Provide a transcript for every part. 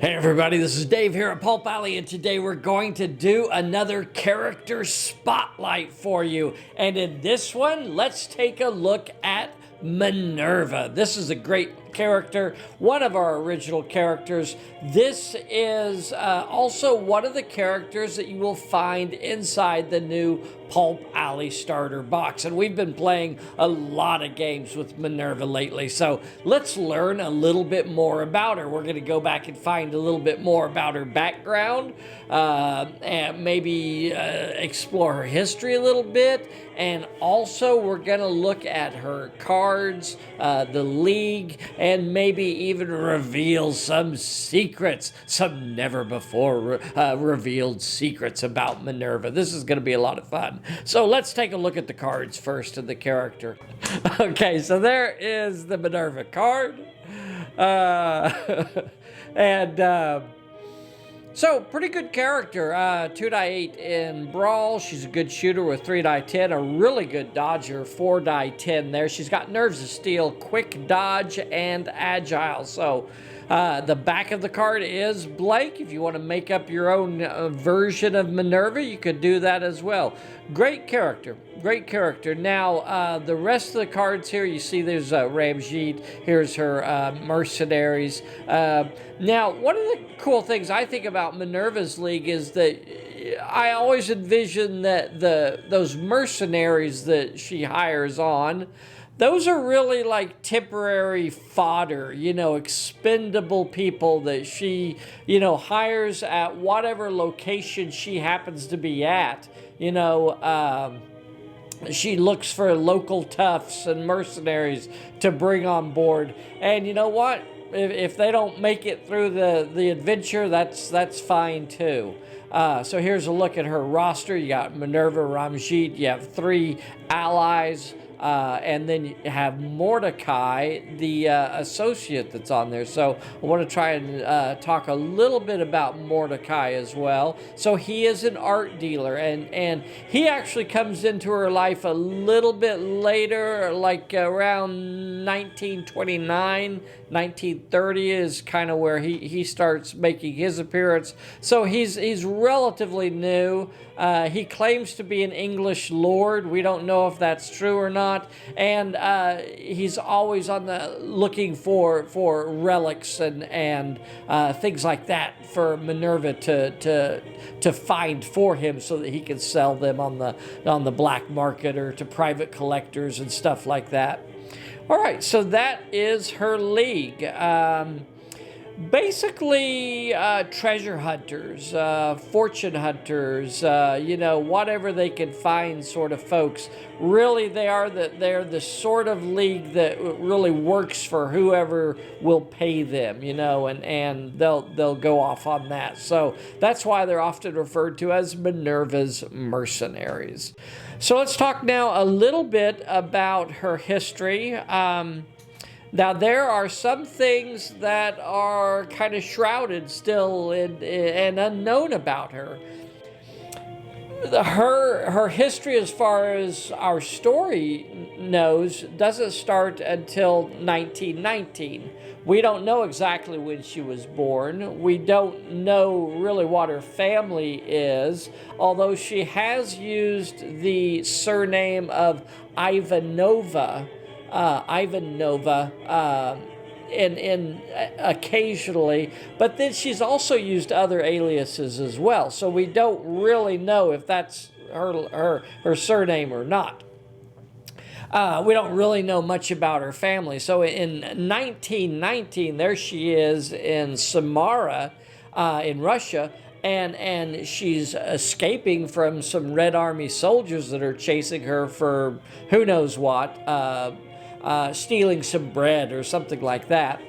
Hey everybody, this is Dave here at Pulp Alley, and today we're going to do another character spotlight for you. And in this one, let's take a look at Minerva. This is a great character, one of our original characters. This is also one of the characters that you will find inside the new Pulp Alley starter box. And we've been playing a lot of games with Minerva lately, so let's learn a little bit more about her. We're going to go back and find a little bit more about her background, and maybe explore her history a little bit. And also we're going to look at her cards, the league, and maybe even reveal some secrets, some never before revealed secrets about Minerva. This is going to be a lot of fun. So let's take a look at the cards first of the character. Okay, so there is the Minerva card. So, pretty good character. 2-8 in Brawl. She's a good shooter with 3-10. A really good dodger, 4-10 there. She's got Nerves of Steel, quick dodge, and agile. So, the back of the card is blank. If you want to make up your own version of Minerva, you could do that as well. Great character. Great character. Now, the rest of the cards here, you see there's Ramjeet. Here's her mercenaries. Now, one of the cool things I think about Minerva's League is that I always envision that those mercenaries that she hires on, those are really like temporary fodder, expendable people that she, hires at whatever location she happens to be at. She looks for local toughs and mercenaries to bring on board. And you know what? If they don't make it through the adventure, that's fine too. So here's a look at her roster. You got Minerva, Ramjeet. You have 3 allies. And then you have Mordecai, the associate that's on there. So I want to try and talk a little bit about Mordecai as well. So he is an art dealer, and he actually comes into her life a little bit later, like around 1929, 1930 is kind of where he starts making his appearance. So he's relatively new. He claims to be an English lord. We don't know if that's true or not. And he's always on the looking for relics and things like that for Minerva to find for him so that he can sell them on the black market or to private collectors and stuff like that. All right, so that is her league. Basically, treasure hunters, fortune hunters, whatever they can find sort of folks. Really, they're the sort of league that really works for whoever will pay them, and they'll go off on that. So that's why they're often referred to as Minerva's mercenaries. So let's talk now a little bit about her history. Now, there are some things that are kind of shrouded still and unknown about her. Her history, as far as our story knows, doesn't start until 1919. We don't know exactly when she was born. We don't know really what her family is, although she has used the surname of Ivanova. In occasionally, but then she's also used other aliases as well. So we don't really know if that's her surname or not. We don't really know much about her family. So in 1919, there she is in Samara, in Russia. And she's escaping from some Red Army soldiers that are chasing her for who knows what, stealing some bread or something like that.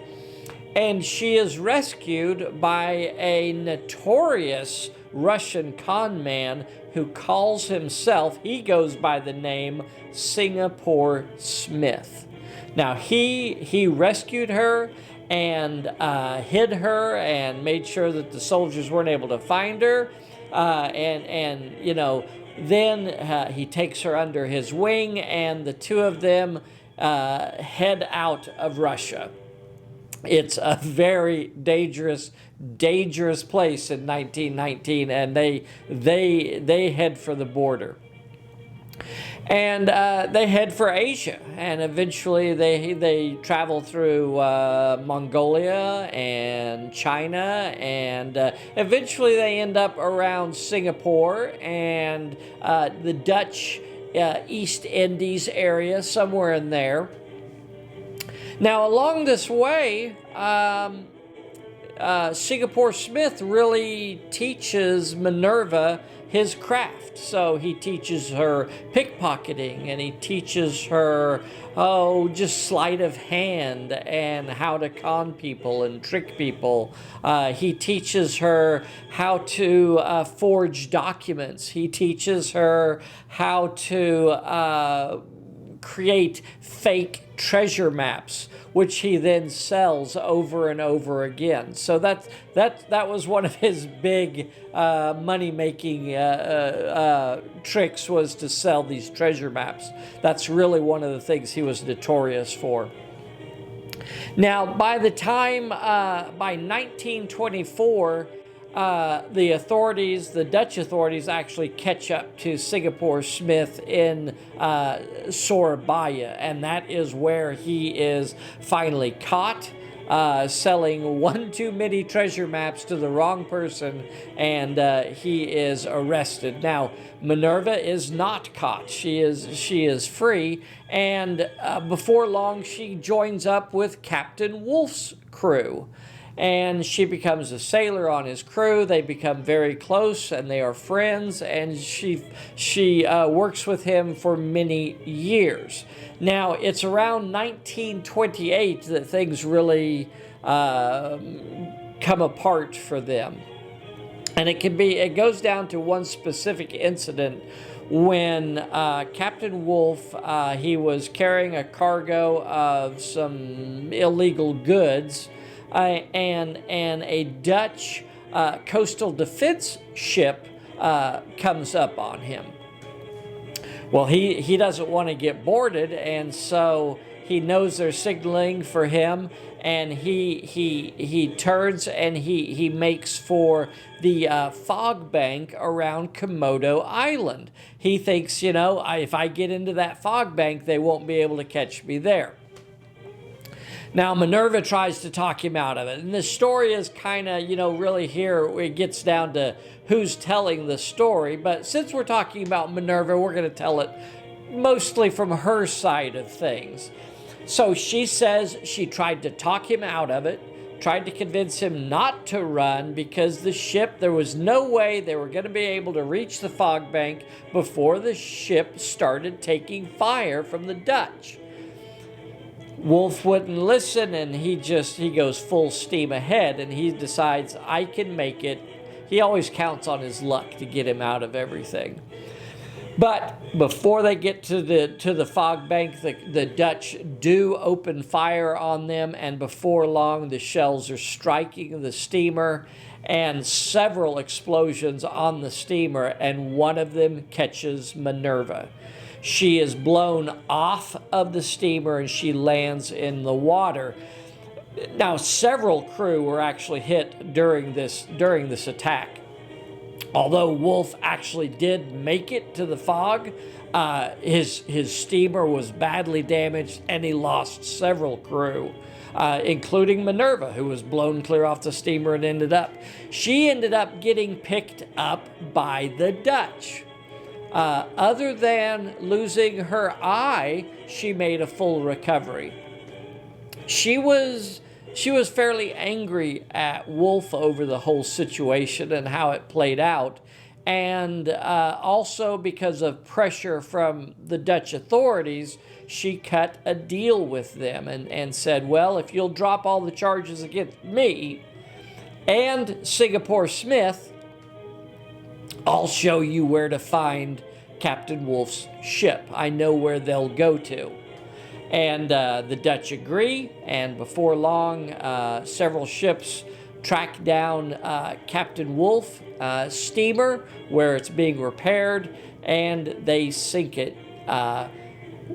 And she is rescued by a notorious Russian con man who calls himself, he goes by the name Singapore Smith. Now, he rescued her and hid her and made sure that the soldiers weren't able to find her. Then he takes her under his wing, and the two of them head out of Russia. It's a very dangerous place in 1919, and they head for the border. And they head for Asia, and eventually they travel through Mongolia and China, and eventually they end up around Singapore and the Dutch East Indies area, somewhere in there. Now, along this way, Singapore Smith really teaches Minerva his craft. So he teaches her pickpocketing, and he teaches her, just sleight of hand and how to con people and trick people. He teaches her how to forge documents. He teaches her how to create fake treasure maps, which he then sells over and over again. So that was one of his big money-making tricks, was to sell these treasure maps. That's really one of the things he was notorious for. Now, by 1924, the Dutch authorities actually catch up to Singapore Smith in Surabaya, and that is where he is finally caught selling one too many treasure maps to the wrong person, and he is arrested. Now, Minerva is not caught. She is free, and before long she joins up with Captain Wolfe's crew. And she becomes a sailor on his crew. They become very close, and they are friends, and she works with him for many years. Now, it's around 1928 that things really come apart for them. And it goes down to one specific incident when Captain Wolfe, he was carrying a cargo of some illegal goods, and a Dutch coastal defense ship comes up on him. Well, he doesn't want to get boarded, and so he knows they're signaling for him, and he turns and he makes for the fog bank around Komodo Island. He thinks, if I get into that fog bank, they won't be able to catch me there. Now, Minerva tries to talk him out of it. And the story is kind of, really here, it gets down to who's telling the story. But since we're talking about Minerva, we're going to tell it mostly from her side of things. So she says she tried to talk him out of it, tried to convince him not to run because the ship, there was no way they were going to be able to reach the fog bank before the ship started taking fire from the Dutch. Wolfe wouldn't listen, and he goes full steam ahead, and he decides, I can make it. He always counts on his luck to get him out of everything. But before they get to the fog bank, the Dutch do open fire on them, and before long the shells are striking the steamer, and several explosions on the steamer, and one of them catches Minerva. She is blown off of the steamer, and she lands in the water. Now, several crew were actually hit during this attack. Although Wolfe actually did make it to the fog, his steamer was badly damaged, and he lost several crew, including Minerva, who was blown clear off the steamer and she ended up getting picked up by the Dutch. Other than losing her eye, she made a full recovery. She was fairly angry at Wolfe over the whole situation and how it played out, and also because of pressure from the Dutch authorities, she cut a deal with them and said, well, if you'll drop all the charges against me and Singapore Smith, I'll show you where to find Captain Wolfe's ship. I know where they'll go to. And the Dutch agree, and before long, several ships track down Captain Wolfe's steamer, where it's being repaired, and they sink it.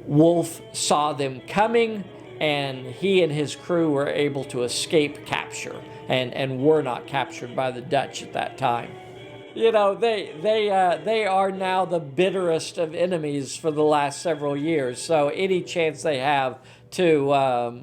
Wolfe saw them coming, and he and his crew were able to escape capture and were not captured by the Dutch at that time. You know, they are now the bitterest of enemies for the last several years. So any chance they have to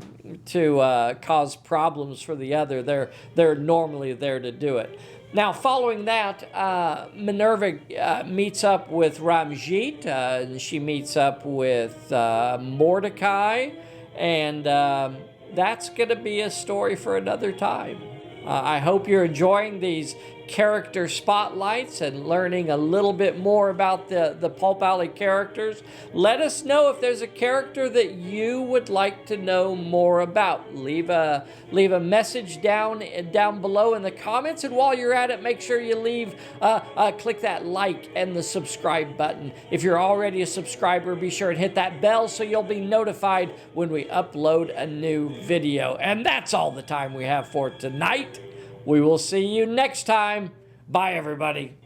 cause problems for the other, they're normally there to do it. Now, following that, Minerva meets up with Ramjit, and she meets up with Mordecai, and that's going to be a story for another time. I hope you're enjoying these character spotlights and learning a little bit more about the Pulp Alley characters. Let us know if there's a character that you would like to know more about. Leave a message down below in the comments, and while you're at it, make sure you click that like and the subscribe button. If you're already a subscriber, be sure and hit that bell so you'll be notified when we upload a new video. And that's all the time we have for tonight. We will see you next time. Bye, everybody.